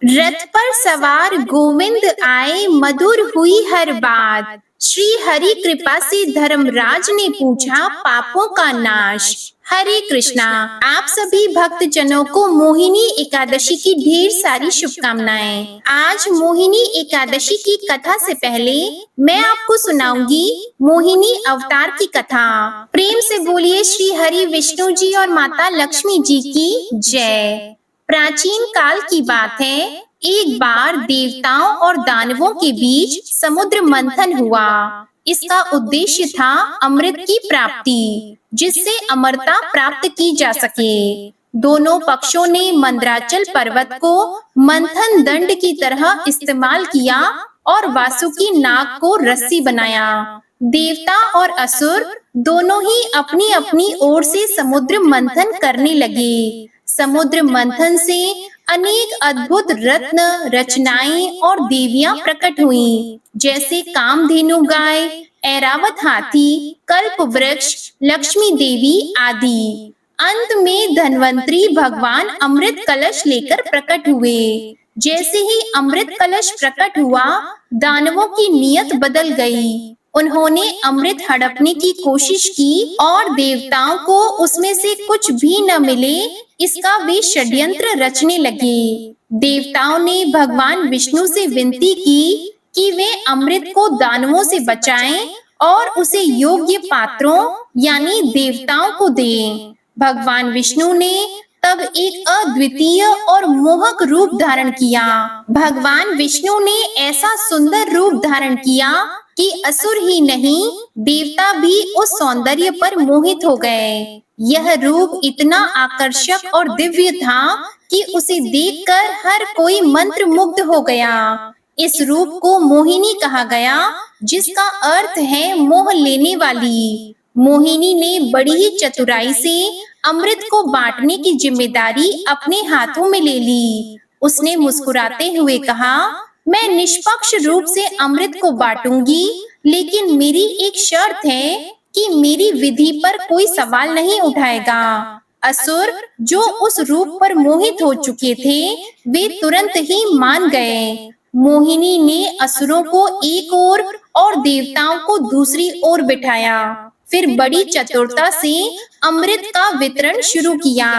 रथ पर सवार गोविंद आए, मधुर हुई हर बात। श्री हरि कृपा से धर्मराज ने पूछा, पापों का नाश। हरे कृष्णा। आप सभी भक्त जनों को मोहिनी एकादशी की ढेर सारी शुभकामनाएं। आज मोहिनी एकादशी की कथा से पहले मैं आपको सुनाऊंगी मोहिनी अवतार की कथा। प्रेम से बोलिए श्री हरि विष्णु जी और माता लक्ष्मी जी की जय। प्राचीन काल की बात है, एक बार देवताओं और दानवों के बीच समुद्र मंथन हुआ। इसका उद्देश्य था अमृत की प्राप्ति, जिससे अमरता प्राप्त की जा सके। दोनों पक्षों ने मंदराचल पर्वत को मंथन दंड की तरह इस्तेमाल किया और वासुकी नाग को रस्सी बनाया। देवता और असुर दोनों ही अपनी अपनी ओर से समुद्र मंथन करने लगे। समुद्र मंथन से अनेक अद्भुत रत्न, रचनाएं और देवियां प्रकट हुईं, जैसे कामधेनु गाय, ऐरावत हाथी, कल्प वृक्ष, लक्ष्मी देवी आदि। अंत में धन्वंतरी भगवान अमृत कलश लेकर प्रकट हुए। जैसे ही अमृत कलश प्रकट हुआ, दानवों की नीयत बदल गई। उन्होंने अमृत हड़पने की कोशिश की और देवताओं को उसमें से कुछ भी न मिले, इसका वे षड्यंत्र रचने लगे। देवताओं ने भगवान विष्णु से विनती की कि वे अमृत को दानवों से बचाएं और उसे योग्य पात्रों यानी देवताओं को दें। भगवान विष्णु ने तब एक अद्वितीय और मोहक रूप धारण किया। भगवान विष्णु ने ऐसा सुंदर रूप धारण किया कि असुर ही नहीं, देवता भी उस सौंदर्य पर मोहित हो गए। यह रूप इतना आकर्षक और दिव्य था कि उसे देखकर हर कोई मंत्र मुग्ध हो गया। इस रूप को मोहिनी कहा गया, जिसका अर्थ है मोह लेने वाली। मोहिनी ने बड़ी ही चतुराई से अमृत को बांटने की जिम्मेदारी अपने हाथों में ले ली। उसने मुस्कुराते हुए कहा, मैं निष्पक्ष रूप से अमृत को बांटूंगी, लेकिन मेरी एक शर्त है कि मेरी विधि पर कोई सवाल नहीं उठाएगा। असुर जो उस रूप पर मोहित हो चुके थे, वे तुरंत ही मान गए। मोहिनी ने असुरों को एक ओर और देवताओं को दूसरी ओर बिठाया। फिर बड़ी चतुरता से अमृत का वितरण शुरू किया,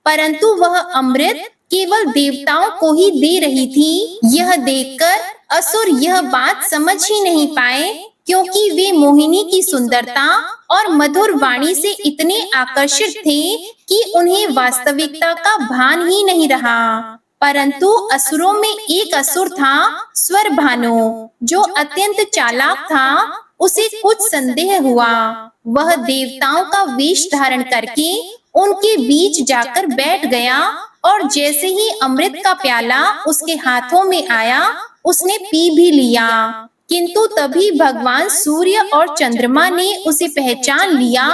परंतु वह अमृत केवल देवताओं को ही दे रही थी। यह देखकर असुर यह बात समझ ही नहीं पाए, क्योंकि वे मोहिनी की सुंदरता और मधुर वाणी से इतने आकर्षित थे कि उन्हें वास्तविकता का भान ही नहीं रहा। परंतु असुरों में एक असुर था, स्वरभानु, जो अत्यंत चालाक था। उसे कुछ संदेह हुआ। वह देवताओं का वेश धारण करके उनके बीच जाकर बैठ गया और जैसे ही अमृत का प्याला उसके हाथों में आया, उसने पी भी लिया। किंतु तभी भगवान सूर्य और चंद्रमा ने उसे पहचान लिया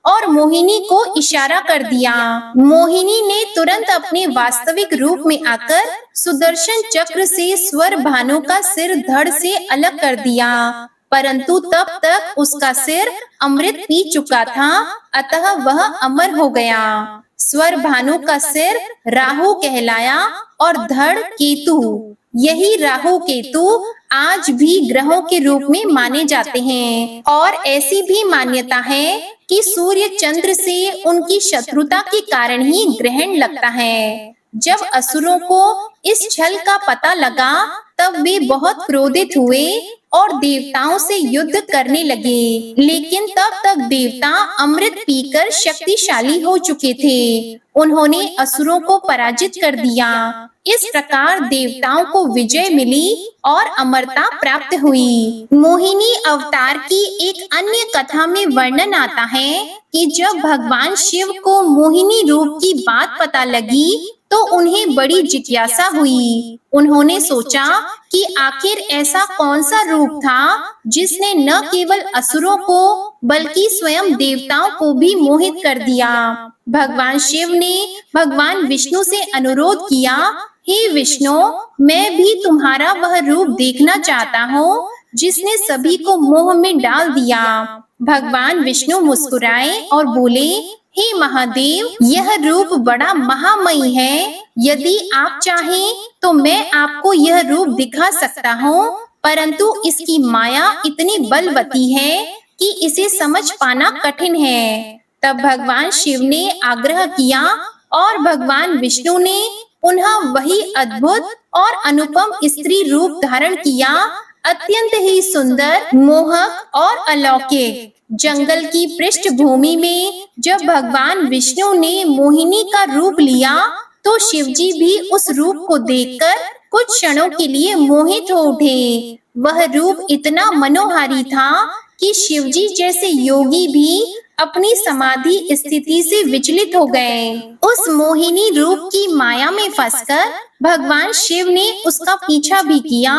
और मोहिनी को इशारा कर दिया। मोहिनी ने तुरंत अपने वास्तविक रूप में आकर सुदर्शन चक्र से स्वरभानु का सिर धड़ से अलग कर दिया, परंतु तब तक उसका सिर अमृत पी चुका था, अतः वह अमर हो गया। स्वरभानु का सिर राहु कहलाया और धड़ केतु। यही राहु केतु आज भी ग्रहों के रूप में माने जाते हैं। और ऐसी भी मान्यता है कि सूर्य चंद्र से उनकी शत्रुता के कारण ही ग्रहण लगता है। जब असुरों को इस छल का पता लगा, तब वे बहुत क्रोधित हुए और देवताओं से युद्ध करने लगे। लेकिन तब तक देवता अमृत पीकर शक्तिशाली हो चुके थे। उन्होंने असुरों को पराजित कर दिया। इस प्रकार देवताओं को विजय मिली और अमरता प्राप्त हुई। मोहिनी अवतार की एक अन्य कथा में वर्णन आता है कि जब भगवान शिव को मोहिनी रूप की बात पता लगी, तो उन्हें बड़ी जिज्ञासा हुई। उन्होंने सोचा कि आखिर ऐसा कौन सा रूप था जिसने न केवल असुरों को बल्कि स्वयं देवताओं को भी मोहित कर दिया। भगवान शिव ने भगवान विष्णु से अनुरोध किया, हे विष्णु, मैं भी तुम्हारा वह रूप देखना चाहता हूँ जिसने सभी को मोह में डाल दिया। भगवान विष्णु मुस्कुराए और बोले, हे महादेव, यह रूप बड़ा महामयी है। यदि आप चाहें तो मैं आपको यह रूप दिखा सकता हूँ, परंतु इसकी माया इतनी बलवती है कि इसे समझ पाना कठिन है। तब भगवान शिव ने आग्रह किया और भगवान विष्णु ने पुनः वही अद्भुत और अनुपम स्त्री रूप धारण किया। अत्यंत ही सुंदर, मोहक और अलौकिक। जंगल की पृष्ठभूमि में जब भगवान विष्णु ने मोहिनी का रूप लिया तो शिवजी भी उस रूप को देखकर कुछ क्षणों के लिए मोहित हो उठे। वह रूप इतना मनोहारी था कि शिवजी जैसे योगी भी अपनी समाधि स्थिति से विचलित हो गए। उस मोहिनी रूप की माया में फंसकर भगवान शिव ने उसका पीछा भी किया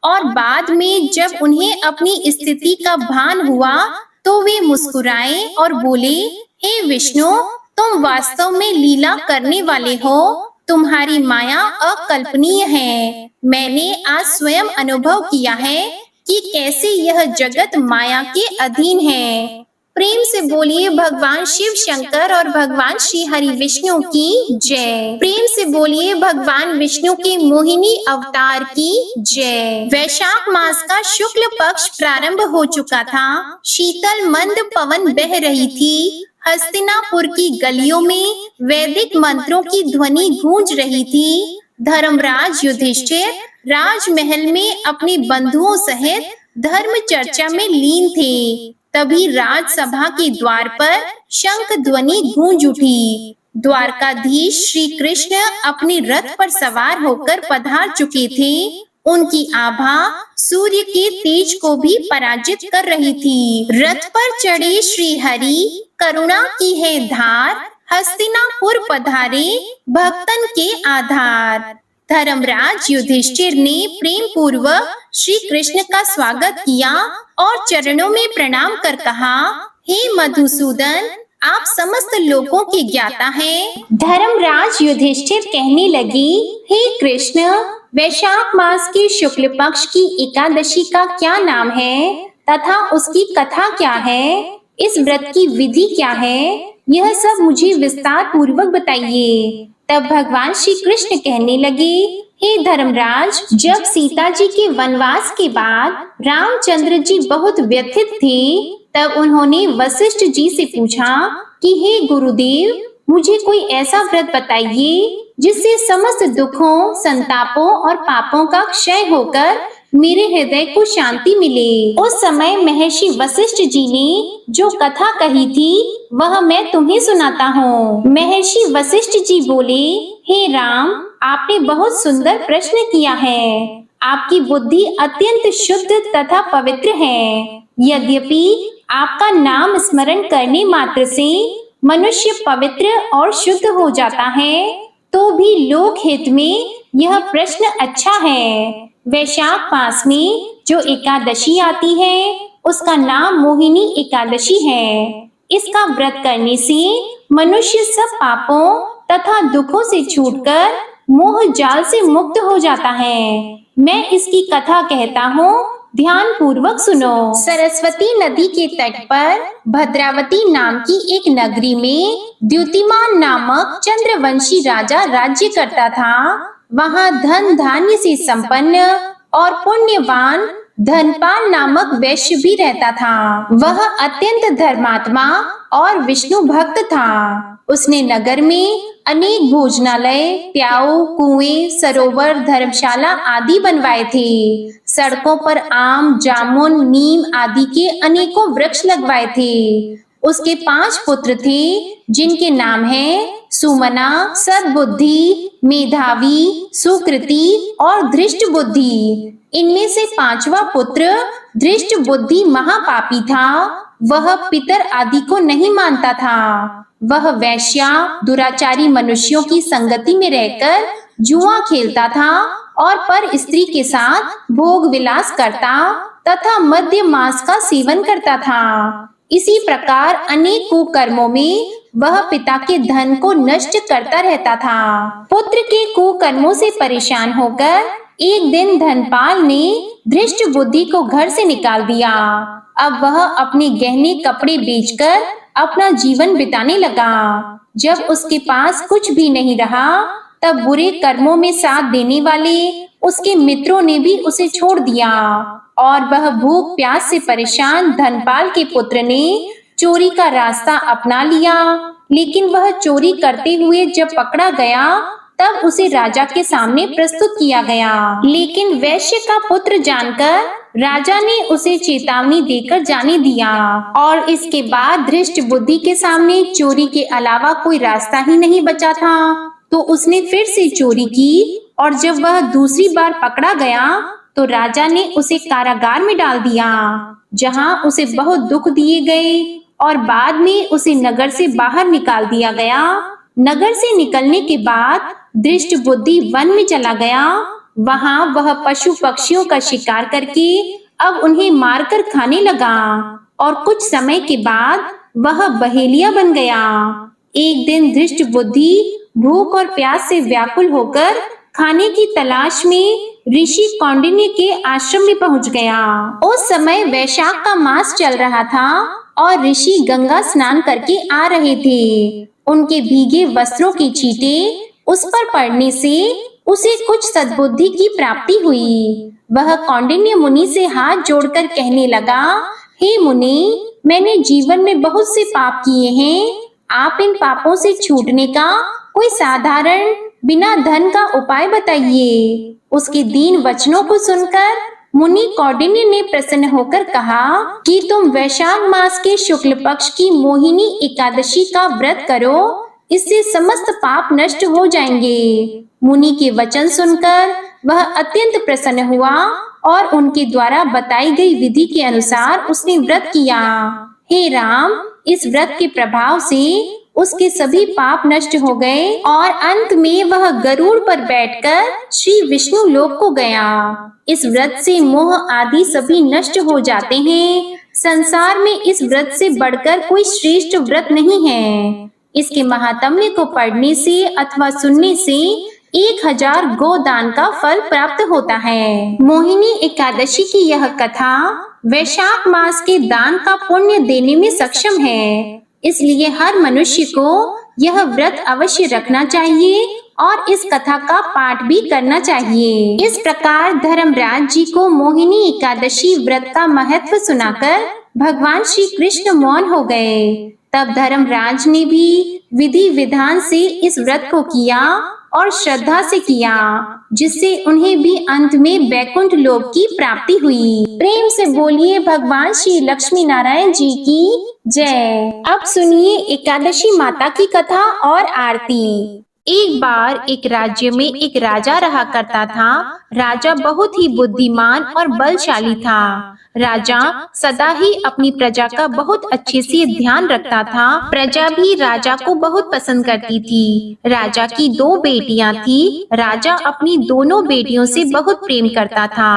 और बाद में जब उन्हें अपनी स्थिति का भान हुआ तो वे मुस्कुराए और बोले, हे विष्णु, तुम वास्तव में लीला करने वाले हो। तुम्हारी माया अकल्पनीय है। मैंने आज स्वयं अनुभव किया है कि कैसे यह जगत माया के अधीन है। प्रेम से बोलिए भगवान शिव शंकर और भगवान श्री हरि विष्णु की जय। प्रेम से बोलिए भगवान विष्णु के मोहिनी अवतार की जय। वैशाख मास का शुक्ल पक्ष प्रारंभ हो चुका था। शीतल मंद पवन बह रही थी। हस्तिनापुर की गलियों में वैदिक मंत्रों की ध्वनि गूंज रही थी। धर्मराज युधिष्ठिर राजमहल में अपने बंधुओं सहित धर्म चर्चा में लीन थे। तभी राजसभा के द्वार पर शंख ध्वनि गूंज उठी। द्वारकाधीश श्री कृष्ण अपने रथ पर सवार होकर पधार चुके थे। उनकी आभा सूर्य के तेज को भी पराजित कर रही थी। रथ पर चढ़े श्री हरि करुणा की है धार, हस्तिनापुर पधारे भक्तन के आधार। धर्मराज युधिष्ठिर ने प्रेम पूर्वक श्री कृष्ण का स्वागत किया और चरणों में प्रणाम कर कहा, हे मधुसूदन, आप समस्त लोगों के ज्ञाता हैं। धर्मराज युधिष्ठिर कहने लगे, हे कृष्ण, वैशाख मास के शुक्ल पक्ष की एकादशी का क्या नाम है तथा उसकी कथा क्या है? इस व्रत की विधि क्या है? यह सब मुझे विस्तार पूर्वक बताइए। तब भगवान श्री कृष्ण कहने लगे, हे धर्मराज, जब सीता जी के वनवास के बाद रामचंद्र जी बहुत व्यथित थे, तब उन्होंने वशिष्ठ जी से पूछा कि हे गुरुदेव, मुझे कोई ऐसा व्रत बताइए जिससे समस्त दुखों, संतापों और पापों का क्षय होकर मेरे हृदय को शांति मिले। उस समय महर्षि वशिष्ठ जी ने जो कथा कही थी वह मैं तुम्हें सुनाता हूँ। महर्षि वशिष्ठ जी बोले, हे राम, आपने बहुत सुंदर प्रश्न किया है। आपकी बुद्धि अत्यंत शुद्ध तथा पवित्र है। यद्यपि आपका नाम स्मरण करने मात्र से मनुष्य पवित्र और शुद्ध हो जाता है, तो भी लोक हित में यह प्रश्न अच्छा है। वैशाख मास में जो एकादशी आती है उसका नाम मोहिनी एकादशी है। इसका व्रत करने से मनुष्य सब पापों तथा दुखों से छूटकर मोह जाल से मुक्त हो जाता है। मैं इसकी कथा कहता हूँ, ध्यान पूर्वक सुनो। सरस्वती नदी के तट पर भद्रावती नाम की एक नगरी में द्युतिमान नामक चंद्रवंशी राजा राज्य करता था। वहाँ धन धान्य से संपन्न और पुण्यवान धनपाल नामक वैश्य भी रहता था। वह अत्यंत धर्मात्मा और विष्णु भक्त था। उसने नगर में अनेक भोजनालय, प्याऊ, कुएं, सरोवर, धर्मशाला आदि बनवाए थे। सड़कों पर आम, जामुन, नीम आदि के अनेकों वृक्ष लगवाए थे। उसके 5 पुत्र थे, जिनके नाम हैं सुमना, सद्बुद्धि, मेधावी, सुकृति और धृष्ट बुद्धि। इनमें से 5वां पुत्र धृष्ट बुद्धि महापापी था। वह पितर आदि को नहीं मानता था। वह वैश्या, दुराचारी मनुष्यों की संगति में रहकर जुआ खेलता था और पर स्त्री के साथ भोग विलास करता तथा मद्य मांस का सेवन करता था। इसी प्रकार अनेक कुकर्मों में वह पिता के धन को नष्ट करता रहता था। पुत्र के कुकर्मों से परेशान होकर एक दिन धनपाल ने धृष्ट बुद्धि को घर से निकाल दिया। अब वह अपने गहने कपड़े बेचकर अपना जीवन बिताने लगा। जब उसके पास कुछ भी नहीं रहा, तब बुरे कर्मों में साथ देने वाले उसके मित्रों ने भी उसे छोड़ दिया और वह भूख प्यास से परेशान धनपाल के पुत्र ने चोरी का रास्ता अपना लिया। लेकिन वह चोरी करते हुए जब पकड़ा गया, तब उसे राजा के सामने प्रस्तुत किया गया। लेकिन वैश्य का पुत्र जानकर राजा ने उसे चेतावनी देकर जाने दिया और इसके बाद धृष्ट बुद्धि के सामने चोरी के अलावा कोई रास्ता ही नहीं बचा था। तो उसने फिर से चोरी की और जब वह दूसरी बार पकड़ा गया तो राजा ने उसे कारागार में डाल दिया, जहां उसे बहुत दुख दिए गए और बाद में उसे नगर से बाहर निकाल दिया गया। नगर से निकलने के बाद धृष्ट बुद्धि वन में चला गया। वहां वह पशु पक्षियों का शिकार करके अब उन्हें मारकर खाने लगा और कुछ समय के बाद वह बहेलिया बन गया। एक दिन धृष्ट बुद्धि भूख और प्यास से व्याकुल होकर खाने की तलाश में ऋषि कौंडिन्य के आश्रम में पहुंच गया। उस समय वैशाख का मास चल रहा था और ऋषि गंगा स्नान करके आ रहे थे। उनके भीगे वस्त्रों की छींटे उस पर पड़ने से उसे कुछ सद्बुद्धि की प्राप्ति हुई। वह कौंडिन्य मुनि से हाथ जोड़कर कहने लगा, हे मुनि, मैंने जीवन में बहुत से पाप किए हैं। आप इन पापों से छूटने का कोई साधारण बिना धन का उपाय बताइए। उसके दीन वचनों को सुनकर मुनि कौंडिन्य ने प्रसन्न होकर कहा कि तुम वैशाख मास के शुक्ल पक्ष की मोहिनी एकादशी का व्रत करो, इससे समस्त पाप नष्ट हो जाएंगे। मुनि के वचन सुनकर वह अत्यंत प्रसन्न हुआ और उनके द्वारा बताई गई विधि के अनुसार उसने व्रत किया। हे राम, इस व्रत के प्रभाव से उसके सभी पाप नष्ट हो गए और अंत में वह गरुड़ पर बैठकर श्री विष्णु लोक को गया। इस व्रत से मोह आदि सभी नष्ट हो जाते हैं। संसार में इस व्रत से बढ़कर कोई श्रेष्ठ व्रत नहीं है। इसके महात्म्य को पढ़ने से अथवा सुनने से 1000 गोदान का फल प्राप्त होता है। मोहिनी एकादशी की यह कथा वैशाख मास के दान का पुण्य देने में सक्षम है, इसलिए हर मनुष्य को यह व्रत अवश्य रखना चाहिए और इस कथा का पाठ भी करना चाहिए। इस प्रकार धर्मराज जी को मोहिनी एकादशी व्रत का महत्व सुनाकर भगवान श्री कृष्ण मौन हो गए। तब धर्मराज ने भी विधि विधान से इस व्रत को किया और श्रद्धा से किया, जिससे उन्हें भी अंत में बैकुंठ लोक की प्राप्ति हुई। प्रेम से बोलिए भगवान श्री लक्ष्मी नारायण जी की जय। अब सुनिए एकादशी माता की कथा और आरती। एक बार एक राज्य में एक राजा रहा करता था। राजा बहुत ही बुद्धिमान और बलशाली था। राजा सदा ही अपनी प्रजा का बहुत अच्छे से ध्यान रखता था। प्रजा भी राजा को बहुत पसंद करती थी। राजा की 2 बेटियां थी। राजा अपनी दोनों बेटियों से बहुत प्रेम करता था।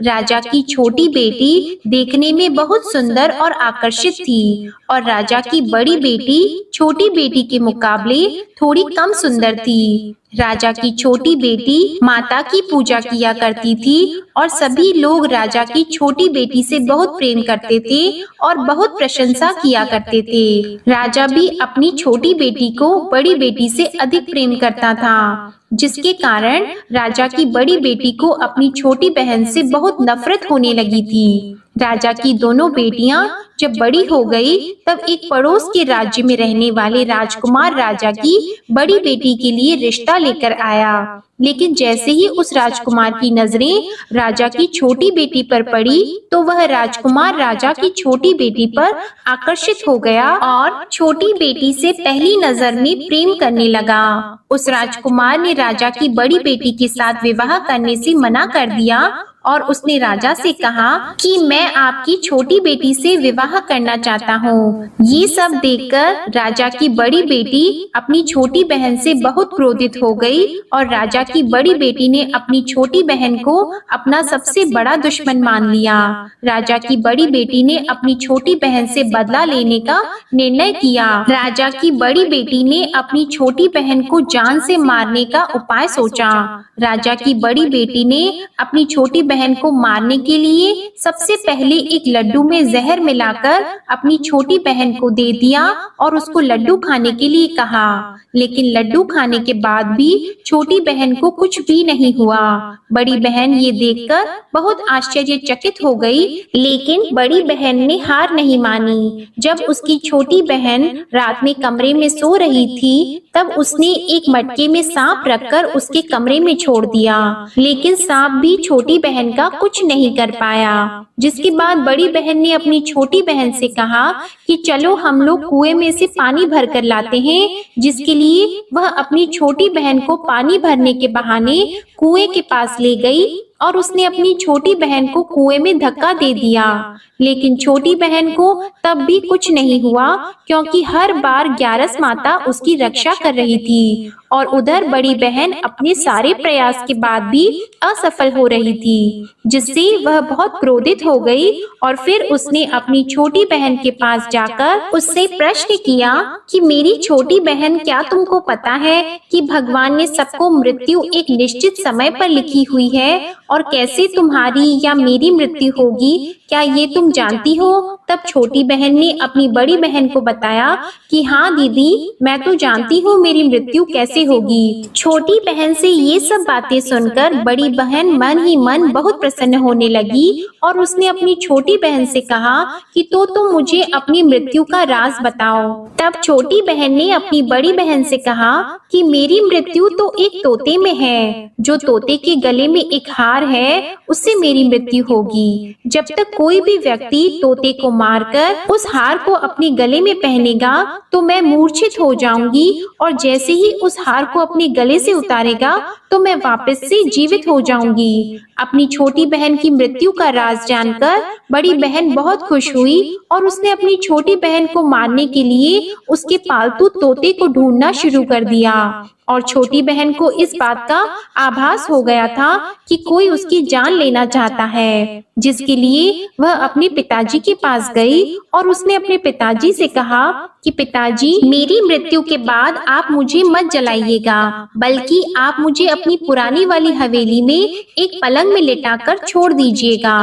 राजा की छोटी बेटी देखने में बहुत सुंदर और आकर्षित थी और राजा की बड़ी बेटी छोटी बेटी के मुकाबले थोड़ी कम सुंदर थी। राजा की छोटी बेटी माता की पूजा किया करती थी और सभी लोग राजा की छोटी बेटी से बहुत प्रेम करते थे और बहुत प्रशंसा किया करते थे। राजा भी अपनी छोटी बेटी को बड़ी बेटी से अधिक प्रेम करता था, जिसके कारण राजा की बड़ी बेटी को अपनी छोटी बहन से बहुत नफरत होने लगी थी। राजा की दोनों बेटियां जब बड़ी हो गई, तब एक पड़ोस के राज्य में रहने वाले राजकुमार राजा की बड़ी बेटी के लिए रिश्ता लेकर आया। लेकिन जैसे ही उस राजकुमार की नजरें राजा की छोटी बेटी पर पड़ी, तो वह राजकुमार राजा की छोटी बेटी पर आकर्षित हो गया और छोटी बेटी से पहली नजर में प्रेम करने लगा। उस राजकुमार ने राजा की बड़ी बेटी के साथ विवाह करने से मना कर दिया और उसने राजा से कहा कि मैं आपकी छोटी बेटी से विवाह करना चाहता हूँ। ये सब देखकर राजा की बड़ी बेटी अपनी छोटी बहन से बहुत क्रोधित हो गई और राजा की बड़ी बेटी ने अपनी छोटी बहन को अपना सबसे बड़ा दुश्मन मान लिया। राजा की बड़ी बेटी ने अपनी छोटी बहन से बदला लेने का निर्णय किया। राजा की बड़ी बेटी ने अपनी छोटी बहन को जान से मारने का उपाय सोचा। राजा की बड़ी बेटी ने अपनी छोटी बहन को मारने के लिए सबसे पहले एक लड्डू में जहर मिलाकर अपनी छोटी बहन को दे दिया और उसको लड्डू खाने के लिए कहा। लेकिन लड्डू खाने के बाद भी छोटी बहन को कुछ भी नहीं हुआ। बड़ी बहन ये देखकर बहुत आश्चर्यचकित हो गई, लेकिन बड़ी बहन ने हार नहीं मानी। जब उसकी छोटी बहन रात में कमरे में सो रही थी, तब उसने एक मटके में सांप रखकर उसके कमरे में छोड़ दिया, लेकिन सांप भी छोटी बहन का कुछ नहीं कर पाया। जिसके बाद बड़ी बहन ने अपनी छोटी बहन से कहा कि चलो हम लोग कुएं में से पानी भर कर लाते हैं, जिसके लिए वह अपनी छोटी बहन को पानी भरने के बहाने कुएं के पास ले गई और उसने अपनी छोटी बहन को कुएं में धक्का दे दिया। लेकिन छोटी बहन को तब भी कुछ नहीं हुआ, क्योंकि हर बार ग्यारस माता उसकी रक्षा कर रही थी और उधर बड़ी बहन अपने सारे प्रयास के बाद भी असफल हो रही थी, जिससे वह बहुत क्रोधित हो गई और फिर उसने अपनी छोटी बहन के पास जाकर उससे प्रश्न किया कि मेरी छोटी बहन, क्या तुमको पता है कि भगवान ने सबको मृत्यु एक निश्चित समय पर लिखी हुई है और कैसे तुम्हारी या मेरी मृत्यु होगी, क्या ये तुम जानती हो? तब छोटी बहन ने अपनी बड़ी बहन को बताया कि हाँ दीदी, मैं तो जानती हूँ मेरी मृत्यु कैसे होगी। छोटी बहन से ये सब बातें सुनकर बड़ी बहन मन ही मन बहुत प्रसन्न होने लगी और उसने अपनी छोटी बहन से कहा कि तो तुम मुझे अपनी मृत्यु का राज बताओ। तब छोटी बहन ने अपनी बड़ी बहन से कहा कि मेरी मृत्यु तो एक तोते में है, जो तोते के गले में एक हार है, उससे मेरी मृत्यु होगी। जब तक कोई भी व्यक्ति तोते को मारकर उस हार को अपने गले में पहनेगा तो मैं मूर्छित हो जाऊंगी, और जैसे ही उस हार को अपने गले से उतारेगा तो मैं वापस से जीवित हो जाऊंगी। अपनी छोटी बहन की मृत्यु का राज जानकर बड़ी बहन बहुत खुश हुई और उसने अपनी छोटी बहन को मारने के लिए उसके पालतू तोते को ढूंढना शुरू कर दिया। और छोटी बहन को इस बात का आभास हो गया था कि कोई उसकी जान लेना चाहता है, जिसके लिए वह अपने पिताजी के पास गई और उसने अपने पिताजी से कहा कि पिताजी, मेरी मृत्यु के बाद आप मुझे मत जलाइएगा, बल्कि आप मुझे अपनी पुरानी वाली हवेली में एक पलंग में लिटाकर छोड़ दीजिएगा।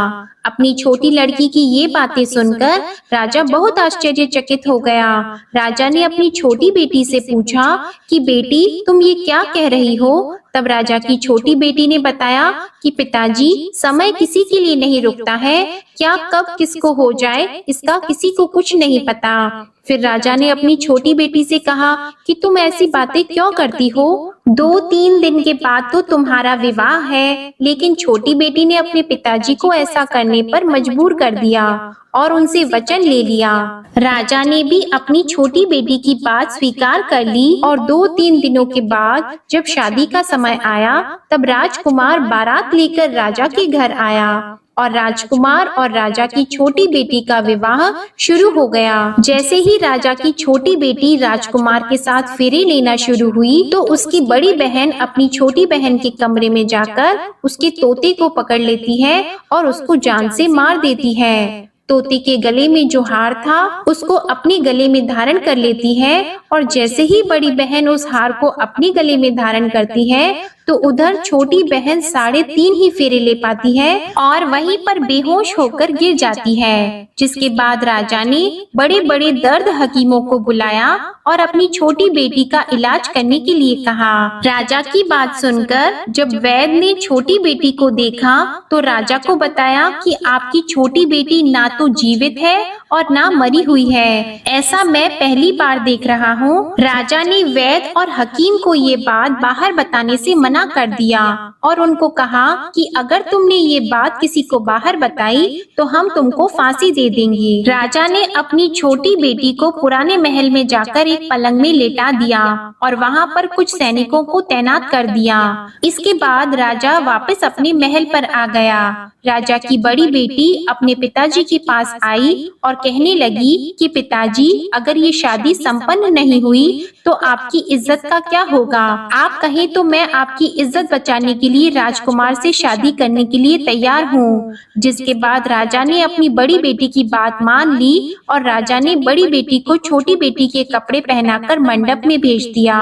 अपनी छोटी लड़की की ये बातें सुनकर राजा बहुत आश्चर्यचकित हो गया। राजा ने अपनी छोटी बेटी से पूछा कि बेटी, तुम ये क्या कह रही हो? तब राजा की छोटी बेटी ने बताया कि पिताजी, समय किसी के लिए नहीं रुकता है, क्या कब किसको हो जाए इसका किसी को कुछ नहीं पता। फिर राजा ने अपनी छोटी बेटी से कहा कि तुम ऐसी बातें क्यों करती हो? 2-3 दिन के बाद तो तुम्हारा विवाह है। लेकिन छोटी बेटी ने अपने पिताजी को ऐसा करने पर मजबूर कर दिया और उनसे वचन ले लिया। राजा ने भी अपनी छोटी बेटी की बात स्वीकार कर ली और 2-3 दिनों के बाद जब शादी का समय आया, तब राजकुमार बारात लेकर राजा के घर आया और राजकुमार और राजा की छोटी बेटी का विवाह शुरू हो गया। जैसे ही राजा की छोटी बेटी राजकुमार के साथ फेरे लेना शुरू हुई, तो उसकी बड़ी बहन अपनी छोटी बहन के कमरे में जाकर उसके तोते को पकड़ लेती है और उसको जान से मार देती है। तोते के गले में जो हार था उसको अपने गले में धारण कर लेती है, और जैसे ही बड़ी बहन उस हार को अपने गले में धारण करती है तो उधर छोटी बहन 3.5 ही फेरे ले पाती है और वहीं पर बेहोश होकर गिर जाती है। जिसके बाद राजा ने बड़े बड़े दर्द हकीमों को बुलाया और अपनी छोटी बेटी का इलाज करने के लिए कहा। राजा की बात सुनकर जब वैद्य ने छोटी बेटी को देखा तो राजा को बताया कि आपकी छोटी बेटी ना तो जीवित है और ना मरी हुई है, ऐसा मैं पहली बार देख रहा हूँ। राजा ने वैद्य और हकीम को ये बात बाहर बताने से मना कर दिया और उनको कहा कि अगर तुमने ये बात किसी को बाहर बताई तो हम तुमको फांसी दे देंगे। राजा ने अपनी छोटी बेटी को पुराने महल में जाकर एक पलंग में लेटा दिया और वहाँ पर कुछ सैनिकों को तैनात कर दिया। इसके बाद राजा वापस अपने महल पर आ गया। राजा की बड़ी बेटी अपने पिताजी के पास आई और कहने लगी कि पिताजी, अगर ये शादी संपन्न नहीं हुई तो आपकी इज्जत का क्या होगा? आप कहें तो मैं आपकी इज्जत बचाने के लिए राजकुमार से शादी करने के लिए तैयार हूँ। जिसके बाद राजा ने अपनी बड़ी बेटी की बात मान ली और राजा ने बड़ी बेटी को छोटी बेटी के कपड़े पहनाकर मंडप में भेज दिया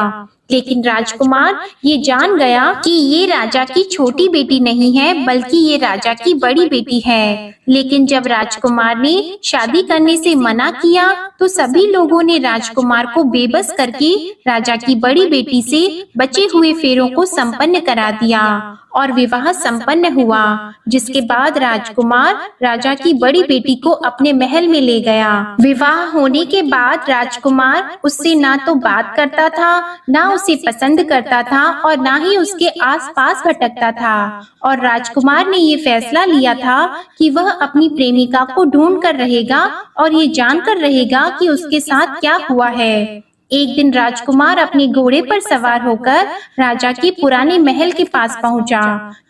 लेकिन राजकुमार ये जान गया कि ये राजा की छोटी बेटी नहीं है, बल्कि ये राजा की बड़ी बेटी है। लेकिन जब राजकुमार ने शादी करने से मना किया तो सभी लोगों ने राजकुमार को बेबस करके राजा की बड़ी बेटी से बचे हुए फेरों को संपन्न करा दिया और विवाह संपन्न हुआ, जिसके बाद राजकुमार राजा की बड़ी बेटी को अपने महल में ले गया। विवाह होने के बाद राजकुमार उससे ना तो बात करता था, ना उसे पसंद करता था और ना ही उसके आसपास भटकता था। और राजकुमार ने ये फैसला लिया था कि वह अपनी प्रेमिका को ढूंढ कर रहेगा और ये जानकर रहेगा कि उसके साथ क्या हुआ है। एक दिन राजकुमार अपने घोड़े पर सवार होकर राजा के पुराने महल के पास पहुंचा,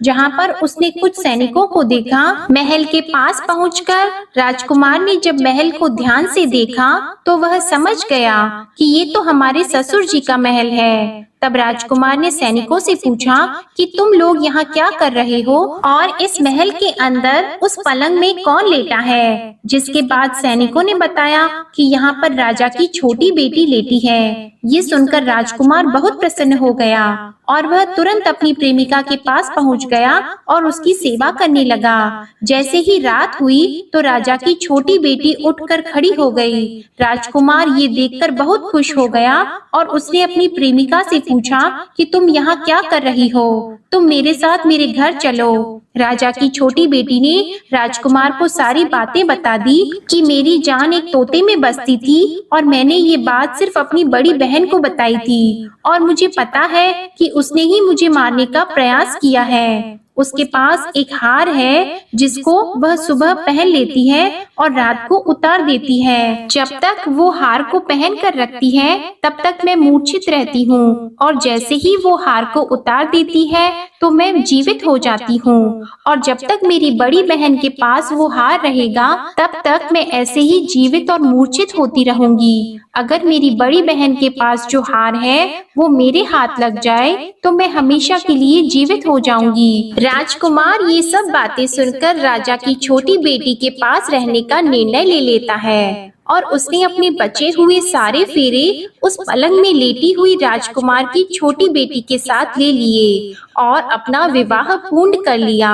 जहां पर उसने कुछ सैनिकों को देखा। महल के पास पहुंचकर राजकुमार ने जब महल को ध्यान से देखा तो वह समझ गया कि ये तो हमारे ससुर जी का महल है। तब राजकुमार ने सैनिकों से पूछा कि तुम लोग यहाँ क्या कर रहे हो और इस महल के अंदर उस पलंग में कौन लेटा है। जिसके बाद सैनिकों ने बताया कि यहाँ पर राजा की छोटी बेटी लेटी है। ये सुनकर राजकुमार बहुत प्रसन्न हो गया और वह तुरंत अपनी प्रेमिका के पास पहुँच गया और उसकी सेवा करने लगा। जैसे ही रात हुई तो राजा की छोटी बेटी उठकर खड़ी हो गई। राजकुमार ये देखकर बहुत खुश हो गया और उसने अपनी प्रेमिका से पूछा कि तुम यहाँ क्या कर रही हो, तुम मेरे साथ मेरे घर चलो। राजा की छोटी बेटी ने राजकुमार को सारी बातें बता दी कि मेरी जान एक तोते में बसती थी और मैंने ये बात सिर्फ अपनी बड़ी बहन को बताई थी और मुझे पता है कि उसने ही मुझे मारने का प्रयास किया है। उसके पास एक हार है जिसको वह सुबह पहन लेती है और रात को उतार देती है। जब तक वो हार को पहन कर रखती है तब तक मैं मूर्छित रहती हूँ और जैसे ही वो हार को उतार देती है तो मैं जीवित हो जाती हूँ और जब तक मेरी बड़ी बहन के पास वो हार रहेगा तब तक मैं ऐसे ही जीवित और मूर्छित होती रहूंगी। अगर मेरी बड़ी बहन के पास जो हार है वो मेरे हाथ लग जाए तो मैं हमेशा के लिए जीवित हो जाऊंगी। राजकुमार ये सब बातें सुनकर राजा की छोटी बेटी के पास रहने का निर्णय ले लेता है और उसने अपने बचे हुए सारे फेरे उस पलंग में लेटी हुई राजकुमार की छोटी बेटी के साथ ले लिए और अपना विवाह पूर्ण कर लिया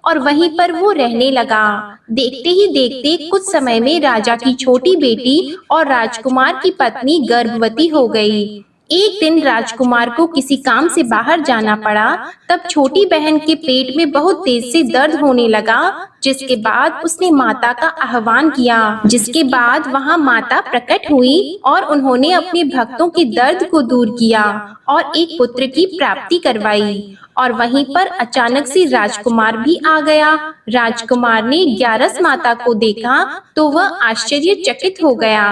और वहीं पर वो रहने लगा। देखते ही देखते कुछ समय में राजा की छोटी बेटी और राजकुमार की पत्नी गर्भवती हो गई। एक दिन राजकुमार को किसी काम से बाहर जाना पड़ा। तब छोटी बहन के पेट में बहुत तेज से दर्द होने लगा, जिसके बाद उसने माता का आह्वान किया। जिसके बाद वहां माता प्रकट हुई और उन्होंने अपने भक्तों के दर्द को दूर किया और एक पुत्र की प्राप्ति करवाई। और वहीं पर अचानक से राजकुमार भी आ गया। राजकुमार ने ग्यारस माता को देखा तो वह आश्चर्यचकित हो गया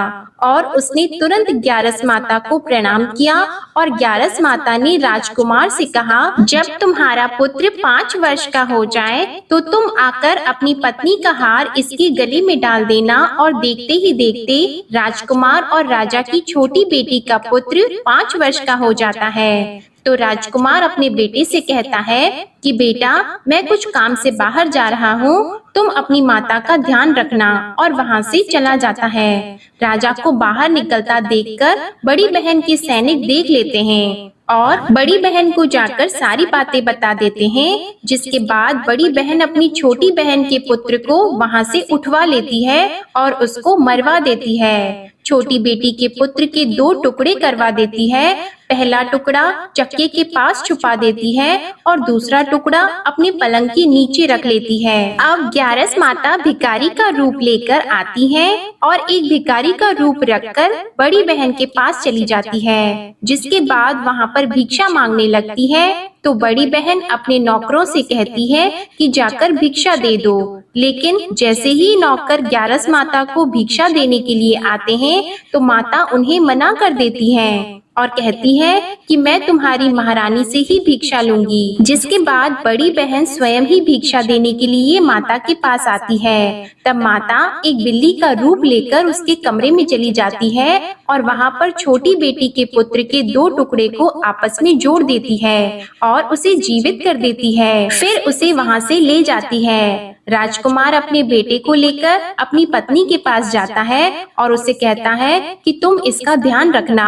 और उसने तुरंत ग्यारस माता को प्रणाम किया और ग्यारस माता ने राजकुमार से कहा, जब तुम्हारा पुत्र 5 वर्ष का हो जाए तो तुम आकर अपनी पत्नी का हार इसके गले में डाल देना। और देखते ही देखते राजकुमार और राजा की छोटी बेटी का पुत्र 5 वर्ष का हो जाता है। तो राजकुमार अपने बेटे से कहता है कि बेटा, मैं कुछ काम से बाहर जा रहा हूँ, तुम अपनी माता का ध्यान रखना, और वहाँ से चला जाता है। राजा को बाहर निकलता देखकर बड़ी बहन के सैनिक देख लेते हैं और बड़ी बहन को जाकर सारी बातें बता देते हैं। जिसके बाद बड़ी बहन अपनी छोटी बहन के पुत्र को वहाँ से उठवा लेती है और उसको मरवा देती है। छोटी बेटी के पुत्र के 2 टुकड़े करवा देती है। पहला टुकड़ा चक्के के पास छुपा देती है और दूसरा टुकड़ा अपने पलंग के नीचे रख लेती है। अब ग्यारस माता भिखारी का रूप लेकर आती है और एक भिखारी का रूप रखकर बड़ी बहन के पास चली जाती है। जिसके बाद वहाँ पर भिक्षा मांगने लगती है। तो बड़ी बहन अपने नौकरों से कहती है कि जाकर भिक्षा दे दो। लेकिन जैसे ही नौकर ग्यारस माता को भिक्षा देने के लिए आते हैं तो माता उन्हें मना कर देती है और कहती है कि मैं तुम्हारी महारानी से ही भिक्षा लूंगी। जिसके बाद बड़ी बहन स्वयं ही भिक्षा देने के लिए माता के पास आती है। तब माता एक बिल्ली का रूप लेकर उसके कमरे में चली जाती है और वहाँ पर छोटी बेटी के पुत्र के 2 टुकड़े को आपस में जोड़ देती है और उसे जीवित कर देती है। फिर उसे वहाँ से ले जाती है। राजकुमार अपने बेटे को लेकर अपनी पत्नी के पास जाता है और उसे कहता है कि तुम इसका ध्यान रखना।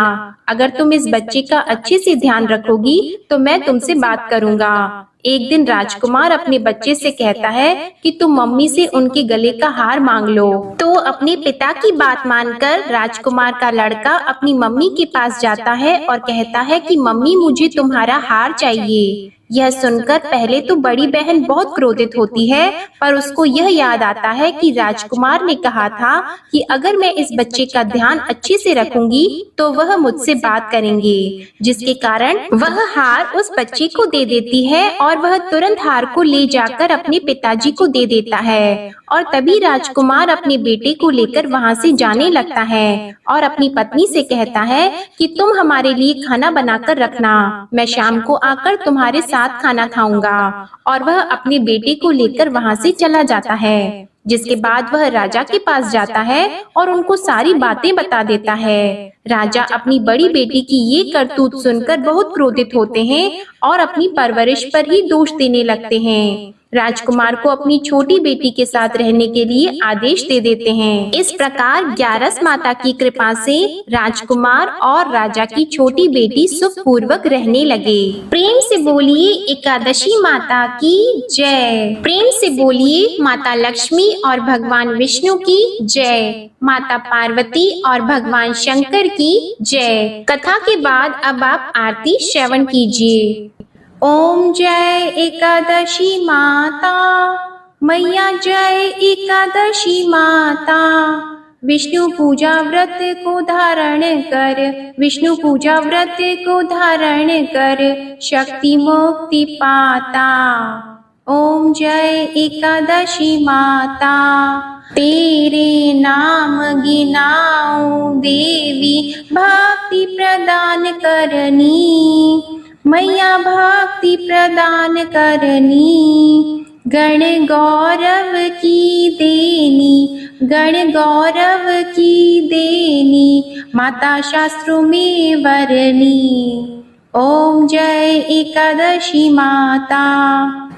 अगर तुम इस बच्चे का अच्छे से ध्यान रखोगी तो मैं तुमसे बात करूँगा। एक दिन राजकुमार अपने बच्चे से कहता है कि तुम मम्मी से उनके गले का हार मांग लो। तो अपने पिता की बात मानकर राजकुमार का लड़का अपनी मम्मी के पास जाता है और कहता है कि मम्मी मुझे तुम्हारा हार चाहिए। यह सुनकर पहले तो बड़ी बहन बहुत क्रोधित होती है, पर उसको यह याद आता है कि राजकुमार ने कहा था कि अगर मैं इस बच्चे का ध्यान अच्छे से रखूंगी तो वह मुझसे बात करेंगे, जिसके कारण वह हार उस बच्चे को दे देती है और वह तुरंत हार को ले जाकर अपने पिताजी को दे देता है। और तभी राजकुमार अपने बेटे को लेकर वहाँ से जाने लगता है और अपनी पत्नी से कहता है कि तुम हमारे लिए खाना बनाकर रखना, मैं शाम को आकर तुम्हारे साथ खाना खाऊंगा। और वह अपने बेटे को लेकर वहाँ से चला जाता है, जिसके बाद वह राजा के पास जाता है और उनको सारी बातें बता देता है। राजा अपनी बड़ी बेटी की ये करतूत सुनकर बहुत क्रोधित होते हैं और अपनी परवरिश पर ही दोष देने लगते हैं। राजकुमार को अपनी छोटी बेटी के साथ रहने के लिए आदेश दे देते हैं। इस प्रकार 11 माता की कृपा से राजकुमार और राजा की छोटी बेटी सुखपूर्वक रहने लगे। प्रेम से बोलिए एकादशी माता की जय। प्रेम से बोलिए माता लक्ष्मी और भगवान विष्णु की जय, माता पार्वती और भगवान शंकर की जय। कथा के बाद अब आप आरती श्रवण कीजिए। ओम जय एकादशी माता, मैया जय एकादशी माता। विष्णु पूजा व्रत को धारण कर, विष्णु पूजा व्रत को धारण कर, शक्ति मुक्ति पाता। ओम जय एकादशी माता, तेरे नाम गिनाऊं देवी, भक्ति प्रदान करनी, मैया भक्ति प्रदान करनी। गण गौरव की देनी, गण गौरव की देनी, माता शास्त्रों में वरनी। ओम जय एकादशी माता,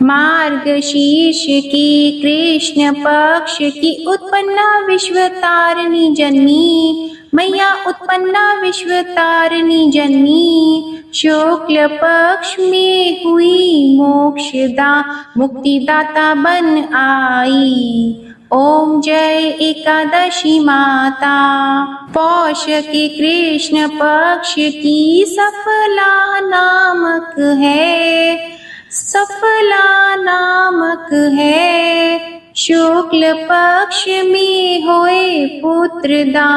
मार्गशीर्ष की कृष्ण पक्ष की उत्पन्ना विश्वतारिणी जन्मी, मैया उत्पन्ना विश्वतारिणी जन्मी। शुक्ल पक्ष में हुई मोक्षदा, मुक्तिदाता बन आई। ओम जय एकादशी माता, पौष के कृष्ण पक्ष की सफला नामक है, सफला नामक है। शुक्ल पक्ष में होए पुत्रदा,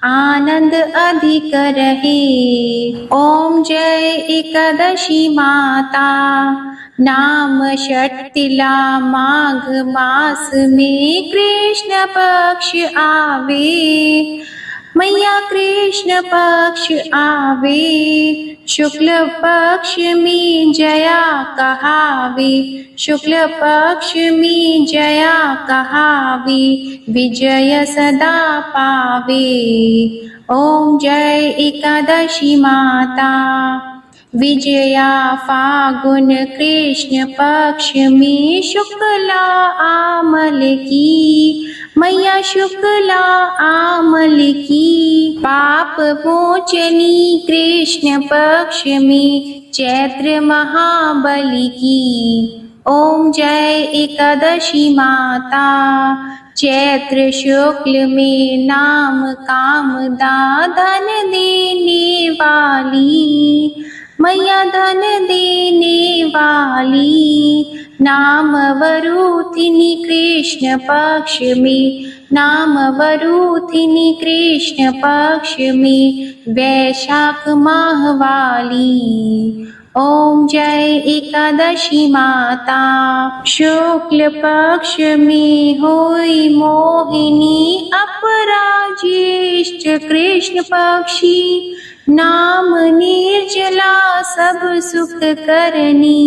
आनंद अधिक रहे। ओम जय एकादशी माता, नाम षटतिला माघ मास में कृष्ण पक्ष आवे, मैया कृष्ण पक्ष आवे। शुक्ल पक्ष में जया कहावे, शुक्ल पक्ष में जया कहावे, विजय सदा पावे। ओम जय एकादशी माता, विजया फागुन कृष्ण पक्ष में शुक्ला आमल की, मैया शुक्ला आमल की। पाप मोचनी कृष्ण पक्ष में चैत्र महाबली की। ओम जय एकादशी माता, चैत्र शुक्ल में नाम कामदा धन देने वाली, मैया धन देने वाली। नाम वरूथिनी कृष्ण पक्ष में, नाम वरूथिनी कृष्ण पक्ष में, वैशाख माह वाली। ओम जय एकादशी माता, शुक्ल पक्ष में होई मोहिनी अपराज्येष्ठ कृष्ण पक्षी। नाम निर्जला सब सुख करनी,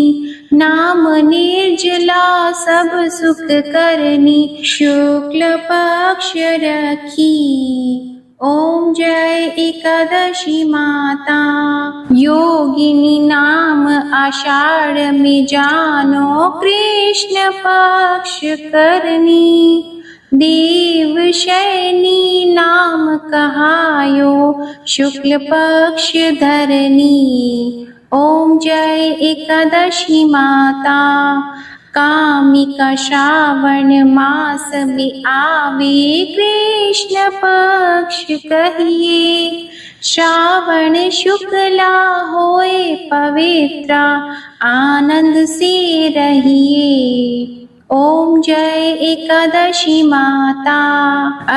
नाम निर्जला सब सुख करनी, शुक्ल पक्ष रखी। ओम जय एकादशी माता। योगिनी नाम आषाढ़ में जानो, कृष्ण पक्ष करनी। देव शयनी नाम कहायो, शुक्ल पक्ष धरनी। ओम जय एकादशी माता। कामिका श्रावण मास में आवे, कृष्ण पक्ष कहिए। श्रावण शुक्ला होए पवित्रा, आनंद से रहिए। ओम जय एकादशी माता।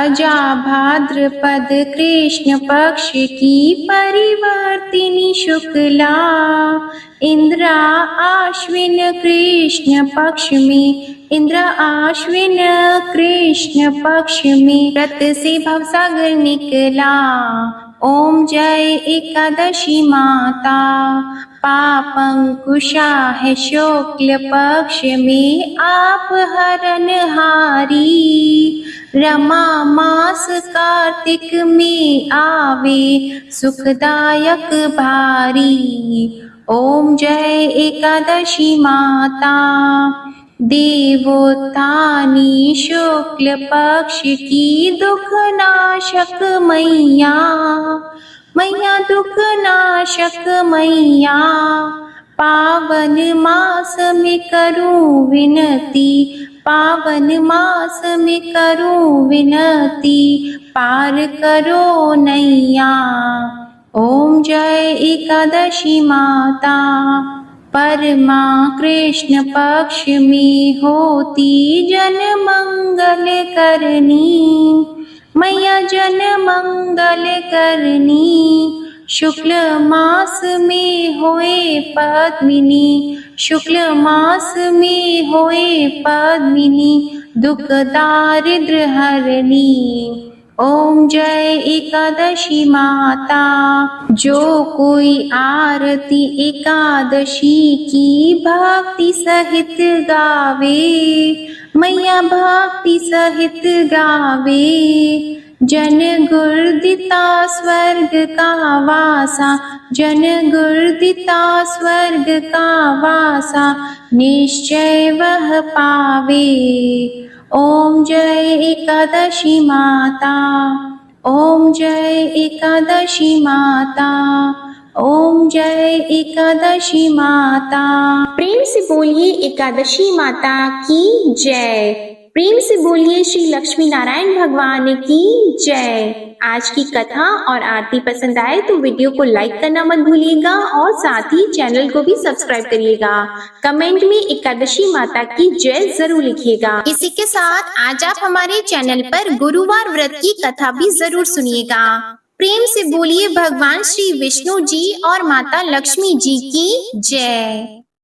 अजा भाद्रपद कृष्ण पक्ष की परिवर्तिनी शुक्ला, इंद्रा आश्विन कृष्ण पक्ष में, इंद्र आश्विन कृष्ण पक्ष में रत से भवसागर निकला। ओम जय एकादशी माता। पापंकुशा है शुक्ल पक्ष में, आप हरनहारी। रमा मास कार्तिक में आवे, सुखदायक भारी। ओम जय एकादशी माता। देवोत्थानी शुक्ल पक्ष की दुख नाशक मैया, मैया दुख नाशक मैया। पावन मास में करूं विनती, पावन मास में करूं विनती, पार करो नैया। ओम जय एकादशी माता। परमा कृष्ण पक्ष में होती, जन मंगल करनी, मैया जन मंगल करनी। शुक्ल मास में होए पद्मिनी, शुक्ल मास में होए पद्मिनी, दुख दारिद्र हरनी। ओम जय एकादशी माता। जो कोई आरती एकादशी की भक्ति सहित गावे, मैया भक्ति सहित गावे। जन गुर्दिता स्वर्ग का वासा, जन गुर्दिता स्वर्ग का वासा, निश्चय वह पावे। ओम जय एकादशी माता। ओम जय एकादशी माता। ओम जय एकादशी माता। प्रेम से बोलिए एकादशी माता की जय। प्रेम से बोलिए श्री लक्ष्मी नारायण भगवान की जय। आज की कथा और आरती पसंद आए तो वीडियो को लाइक करना मत भूलिएगा और साथ ही चैनल को भी सब्सक्राइब करिएगा। कमेंट में एकादशी माता की जय जरूर लिखिएगा। इसी के साथ आज आप हमारे चैनल पर गुरुवार व्रत की कथा भी जरूर सुनिएगा। प्रेम से बोलिए भगवान श्री विष्णु जी और माता लक्ष्मी जी की जय।